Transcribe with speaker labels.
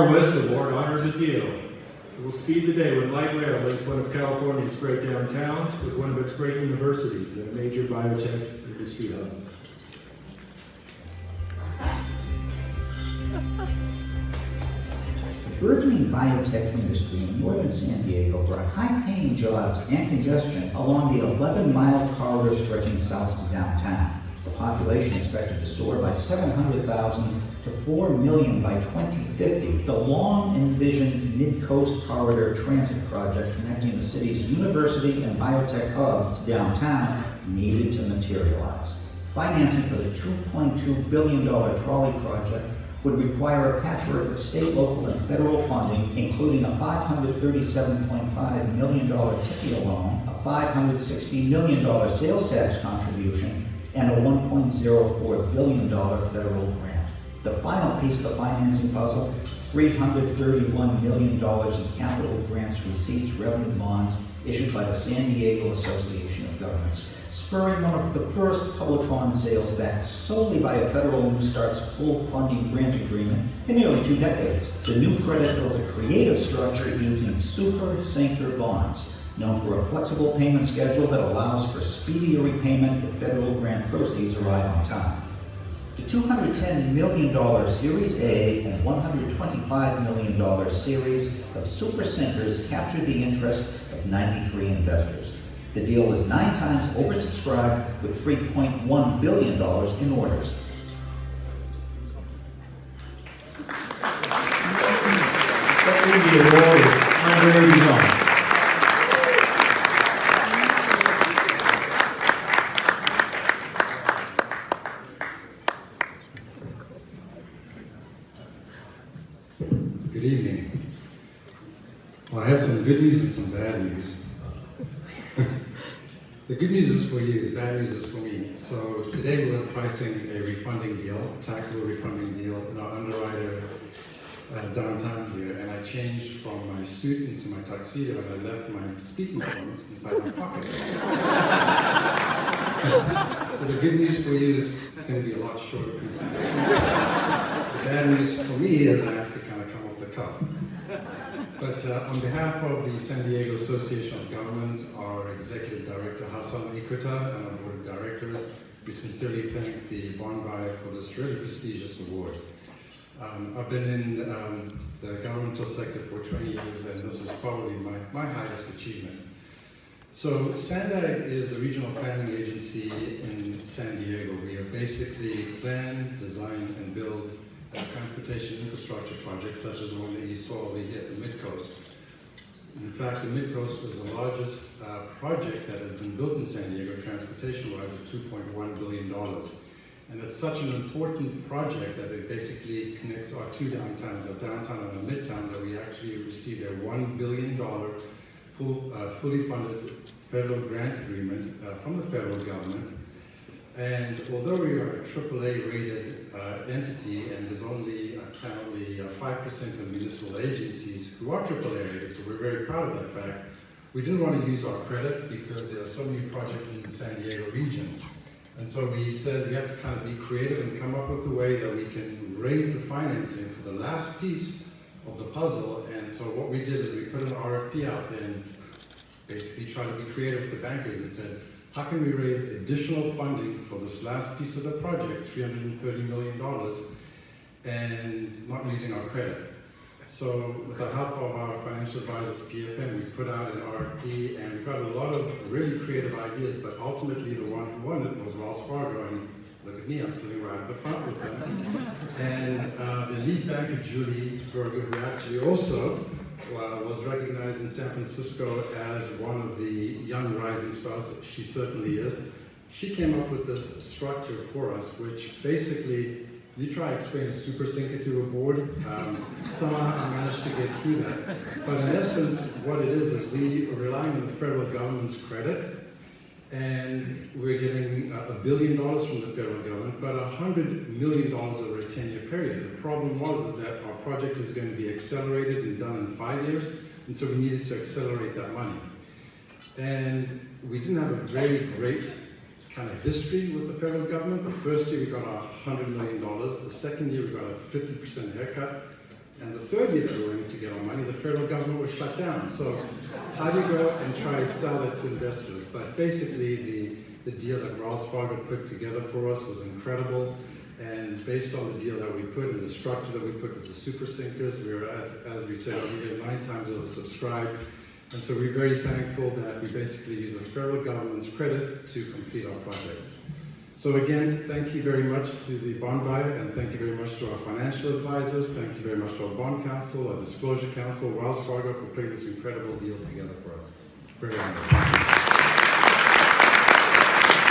Speaker 1: West Award honors a deal. It will speed the day when light rail links one of California's great downtowns with one of its great universities and a major biotech industry hub.
Speaker 2: The burgeoning biotech industry in northern San Diego brought high-paying jobs and congestion along the 11-mile corridor stretching south to downtown. The population expected to soar by 700,000 to 4 million by 2050. The long-envisioned Mid-Coast Corridor Transit project connecting the city's university and biotech hub to downtown needed to materialize. Financing for the $2.2 billion trolley project would require a patchwork of state, local, and federal funding, including a $537.5 million TIFIA loan, a $560 million sales tax contribution, and a $1.04 billion federal grant. The final piece of the financing puzzle, $331 million in capital grants, receipts, revenue bonds issued by the San Diego Association of Governments, spurring one of the first public bond sales backed solely by a federal New Start's full funding grant agreement in nearly 2 decades. The new credit built a creative structure using super sinker bonds, known for a flexible payment schedule that allows for speedier repayment if federal grant proceeds arrive on time. The $210 million Series A and $125 million series of super sinkers captured the interest of 93 investors. The deal was 9 times oversubscribed with $3.1 billion in orders.
Speaker 1: Accepting the award is Andre Bison.
Speaker 3: Good evening. Well, I have some good news and some bad news. The good news is for you, the bad news is for me. So today we're pricing a refunding deal, a taxable refunding deal in our underwriter downtown here, and I changed from my suit into my tuxedo and I left my speaking phones inside my pocket. So the good news for you is it's going to be a lot shorter presentation. The bad news for me is I have to kind of come off the cuff. But on behalf of the San Diego Association of Governments, our Executive Director Hassan Ikrita, and our Board of Directors, we sincerely thank the bond buyer for this really prestigious award. I've been in the governmental sector for 20 years, and this is probably my highest achievement. So SANDAG is the regional planning agency in San Diego. We basically plan, design, and build transportation infrastructure projects such as the one that you saw over here at the Mid-Coast. In fact, the Mid-Coast was the largest project that has been built in San Diego transportation-wise at $2.1 billion. And it's such an important project that it basically connects our 2 downtowns, a downtown and a midtown, that we actually received a $1 billion fully funded federal grant agreement from the federal government. And although we are a AAA rated entity, and there's only apparently 5% of municipal agencies who are AAA rated, so we're very proud of that fact, we didn't want to use our credit because there are so many projects in the San Diego region. And so we said we have to kind of be creative and come up with a way that we can raise the financing for the last piece of the puzzle. And so what we did is we put an RFP out there and basically tried to be creative with the bankers and said, how can we raise additional funding for this last piece of the project, $330 million, and not using our credit? So with the help of our financial advisors, PFM, we put out an RFP, and we got a lot of really creative ideas, but ultimately the one who won it was Wells Fargo, and look at me, I'm sitting right at the front with them. And the lead banker, Julie Berger, who actually also was recognized in San Francisco as one of the young rising stars, she certainly is. She came up with this structure for us, which basically, you try to explain a super sinker to a board, somehow I managed to get through that. But in essence, what it is we are relying on the federal government's credit, and we're getting $1 billion from the federal government, but $100 million over a 10-year period. The problem was that our project is going to be accelerated and done in 5 years, and so we needed to accelerate that money. And we didn't have a very great kind of history with the federal government. The first year we got $100 million. The second year we got a 50% haircut. And the third year that we were in to get our money, the federal government was shut down. So how do you go out and try to sell it to investors? But basically, the deal that Wells Fargo put together for us was incredible. And based on the deal that we put and the structure that we put with the super sinkers, we were, as we said, we were 9 times oversubscribed. And so we're very thankful that we basically use the federal government's credit to complete our project. So again, thank you very much to the bond buyer, and thank you very much to our financial advisors. Thank you very much to our bond counsel, our disclosure counsel, Wells Fargo, for putting this incredible deal together for us. Very honored.